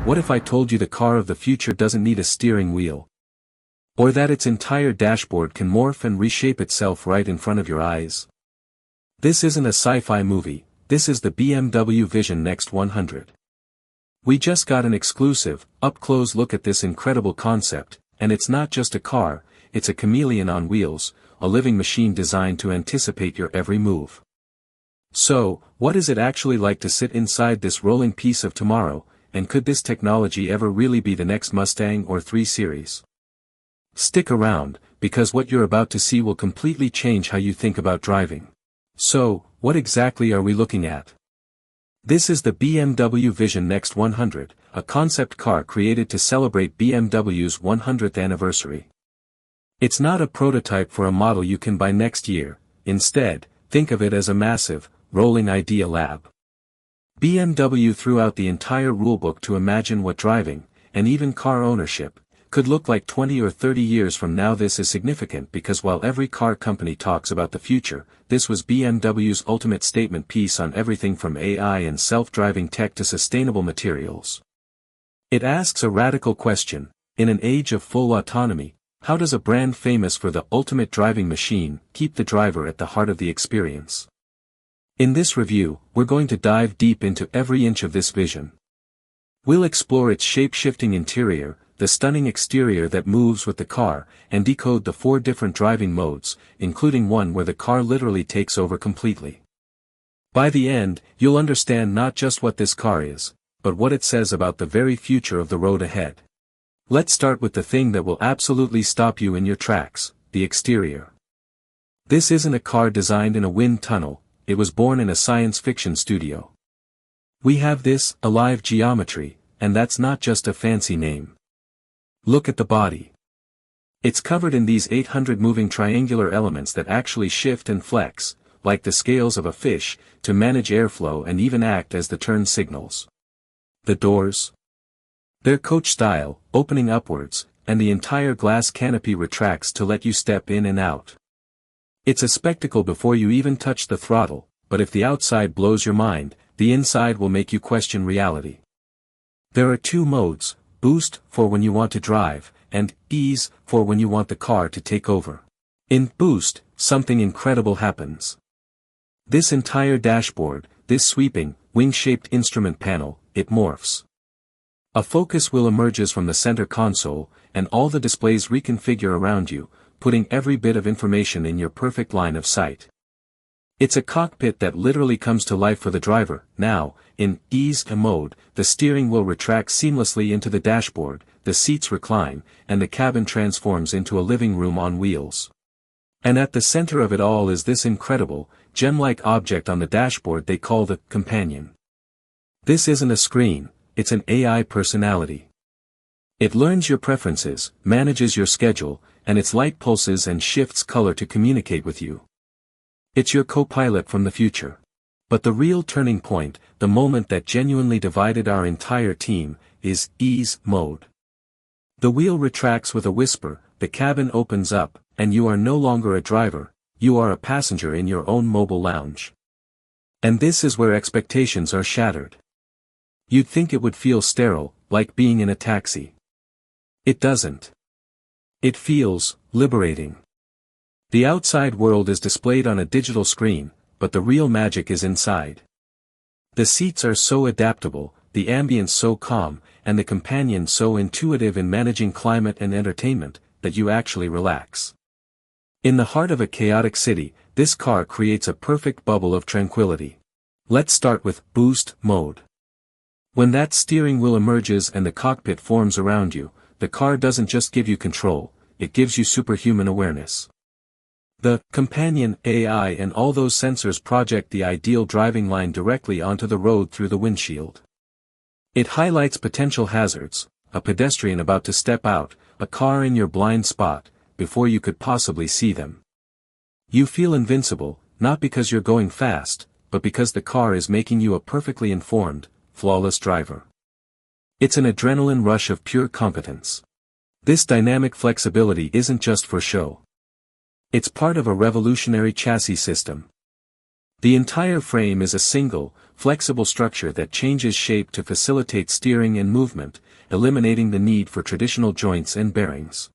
What if I told you the car of the future doesn't need a steering wheel? Or that its entire dashboard can morph and reshape itself right in front of your eyes? This isn't a sci-fi movie, this is the BMW Vision Next 100. We just got an exclusive, up-close look at this incredible concept, and it's not just a car, it's a chameleon on wheels, a living machine designed to anticipate your every move. So, what is it actually like to sit inside this rolling piece of tomorrow, and could this technology ever really be the next Mustang or 3 Series? Stick around, because what you're about to see will completely change how you think about driving. So, what exactly are we looking at? This is the BMW Vision Next 100, a concept car created to celebrate BMW's 100th anniversary. It's not a prototype for a model you can buy next year, instead, think of it as a massive, rolling idea lab. BMW threw out the entire rulebook to imagine what driving, and even car ownership, could look like 20 or 30 years from now. This is significant because while every car company talks about the future, this was BMW's ultimate statement piece on everything from AI and self-driving tech to sustainable materials. It asks a radical question: in an age of full autonomy, how does a brand famous for the ultimate driving machine keep the driver at the heart of the experience? In this review, we're going to dive deep into every inch of this vision. We'll explore its shape-shifting interior, the stunning exterior that moves with the car, and decode the 4 different driving modes, including one where the car literally takes over completely. By the end, you'll understand not just what this car is, but what it says about the very future of the road ahead. Let's start with the thing that will absolutely stop you in your tracks: the exterior. This isn't a car designed in a wind tunnel, it was born in a science fiction studio. We have this alive geometry, and that's not just a fancy name. Look at the body. It's covered in these 800 moving triangular elements that actually shift and flex, like the scales of a fish, to manage airflow and even act as the turn signals. The doors? They're coach-style, opening upwards, and the entire glass canopy retracts to let you step in and out. It's a spectacle before you even touch the throttle, but if the outside blows your mind, the inside will make you question reality. There are 2 modes: Boost, for when you want to drive, and Ease, for when you want the car to take over. In Boost, something incredible happens. This entire dashboard, this sweeping, wing-shaped instrument panel, it morphs. A focus wheel emerges from the center console, and all the displays reconfigure around you, putting every bit of information in your perfect line of sight. It's a cockpit that literally comes to life for the driver. Now, in Ease mode, the steering wheel retracts seamlessly into the dashboard, the seats recline, and the cabin transforms into a living room on wheels. And at the center of it all is this incredible, gem-like object on the dashboard they call the companion. This isn't a screen, it's an AI personality. It learns your preferences, manages your schedule, and its light pulses and shifts color to communicate with you. It's your co-pilot from the future. But the real turning point, the moment that genuinely divided our entire team, is Ease mode. The wheel retracts with a whisper, the cabin opens up, and you are no longer a driver, you are a passenger in your own mobile lounge. And this is where expectations are shattered. You'd think it would feel sterile, like being in a taxi. It doesn't. It feels liberating. The outside world is displayed on a digital screen, but the real magic is inside. The seats are so adaptable, the ambience so calm, and the companion so intuitive in managing climate and entertainment, that you actually relax. In the heart of a chaotic city, this car creates a perfect bubble of tranquility. Let's start with Boost mode. When that steering wheel emerges and the cockpit forms around you, the car doesn't just give you control, it gives you superhuman awareness. The companion AI and all those sensors project the ideal driving line directly onto the road through the windshield. It highlights potential hazards, a pedestrian about to step out, a car in your blind spot, before you could possibly see them. You feel invincible, not because you're going fast, but because the car is making you a perfectly informed, flawless driver. It's an adrenaline rush of pure competence. This dynamic flexibility isn't just for show. It's part of a revolutionary chassis system. The entire frame is a single, flexible structure that changes shape to facilitate steering and movement, eliminating the need for traditional joints and bearings.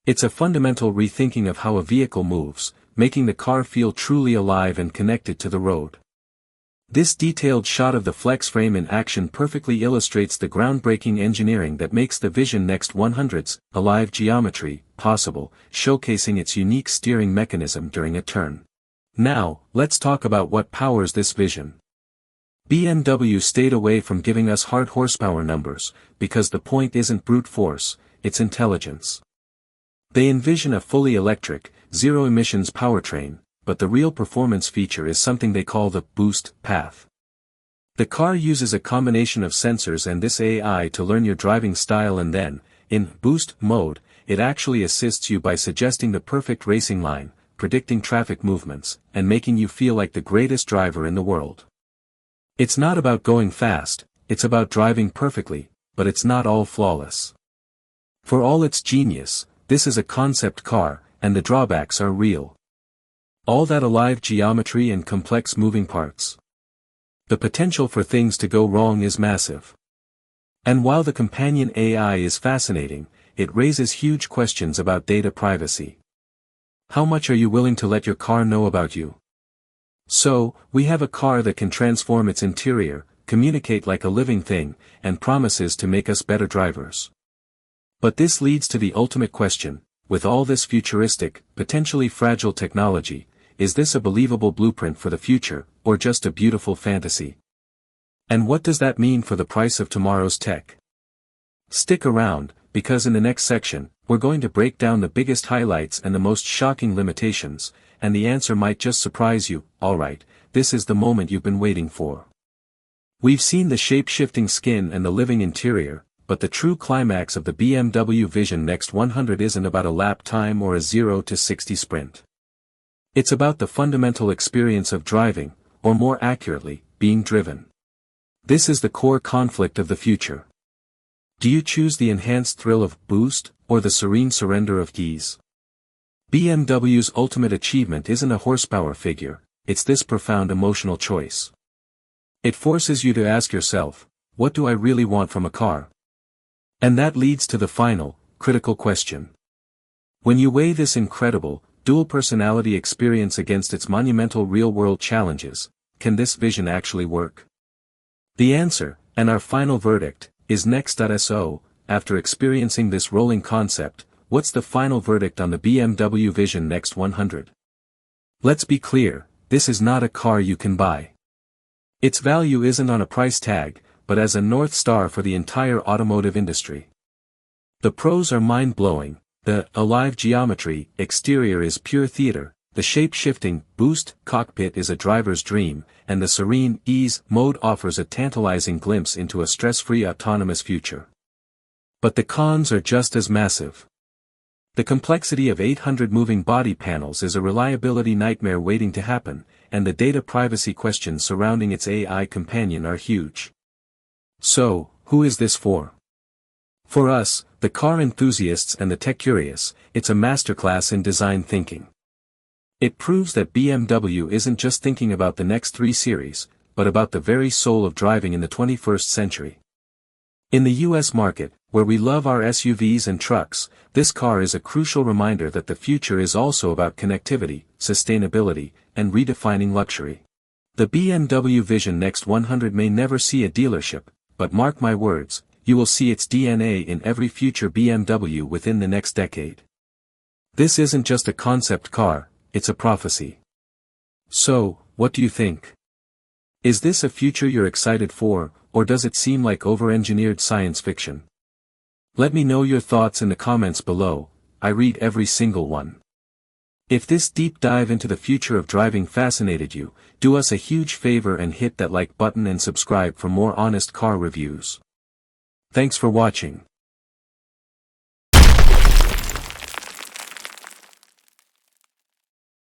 It's a fundamental rethinking of how a vehicle moves, making the car feel truly alive and connected to the road. This detailed shot of the flex frame in action perfectly illustrates the groundbreaking engineering that makes the Vision Next 100's alive geometry possible, showcasing its unique steering mechanism during a turn. Now, let's talk about what powers this vision. BMW stayed away from giving us hard horsepower numbers, because the point isn't brute force, it's intelligence. They envision a fully electric, zero-emissions powertrain, but the real performance feature is something they call the boost path. The car uses a combination of sensors and this AI to learn your driving style, and then, in boost mode, it actually assists you by suggesting the perfect racing line, predicting traffic movements, and making you feel like the greatest driver in the world. It's not about going fast, it's about driving perfectly, but it's not all flawless. For all its genius, this is a concept car, and the drawbacks are real. All that alive geometry and complex moving parts. The potential for things to go wrong is massive. And while the companion AI is fascinating, it raises huge questions about data privacy. How much are you willing to let your car know about you? So, we have a car that can transform its interior, communicate like a living thing, and promises to make us better drivers. But this leads to the ultimate question: with all this futuristic, potentially fragile technology, is this a believable blueprint for the future, or just a beautiful fantasy? And what does that mean for the price of tomorrow's tech? Stick around, because in the next section, we're going to break down the biggest highlights and the most shocking limitations, and the answer might just surprise you. Alright, this is the moment you've been waiting for. We've seen the shape-shifting skin and the living interior, but the true climax of the BMW Vision Next 100 isn't about a lap time or a 0 to 60 sprint. It's about the fundamental experience of driving, or more accurately, being driven. This is the core conflict of the future. Do you choose the enhanced thrill of boost, or the serene surrender of ease? BMW's ultimate achievement isn't a horsepower figure, it's this profound emotional choice. It forces you to ask yourself, what do I really want from a car? And that leads to the final, critical question. When you weigh this incredible, dual personality experience against its monumental real-world challenges, can this vision actually work? The answer, and our final verdict, is next.so. After experiencing this rolling concept, what's the final verdict on the BMW Vision Next 100? Let's be clear, this is not a car you can buy. Its value isn't on a price tag, but as a North Star for the entire automotive industry. The pros are mind-blowing. The alive geometry exterior is pure theater, the shape-shifting boost cockpit is a driver's dream, and the serene ease mode offers a tantalizing glimpse into a stress-free autonomous future. But the cons are just as massive. The complexity of 800 moving body panels is a reliability nightmare waiting to happen, and the data privacy questions surrounding its AI companion are huge. So, who is this for? For us, the car enthusiasts and the tech-curious, it's a masterclass in design thinking. It proves that BMW isn't just thinking about the next 3 series, but about the very soul of driving in the 21st century. In the US market, where we love our SUVs and trucks, this car is a crucial reminder that the future is also about connectivity, sustainability, and redefining luxury. The BMW Vision Next 100 may never see a dealership, but mark my words, you will see its DNA in every future BMW within the next decade. This isn't just a concept car, it's a prophecy. So, what do you think? Is this a future you're excited for, or does it seem like over-engineered science fiction? Let me know your thoughts in the comments below. I read every single one. If this deep dive into the future of driving fascinated you, do us a huge favor and hit that like button and subscribe for more honest car reviews. Thanks for watching.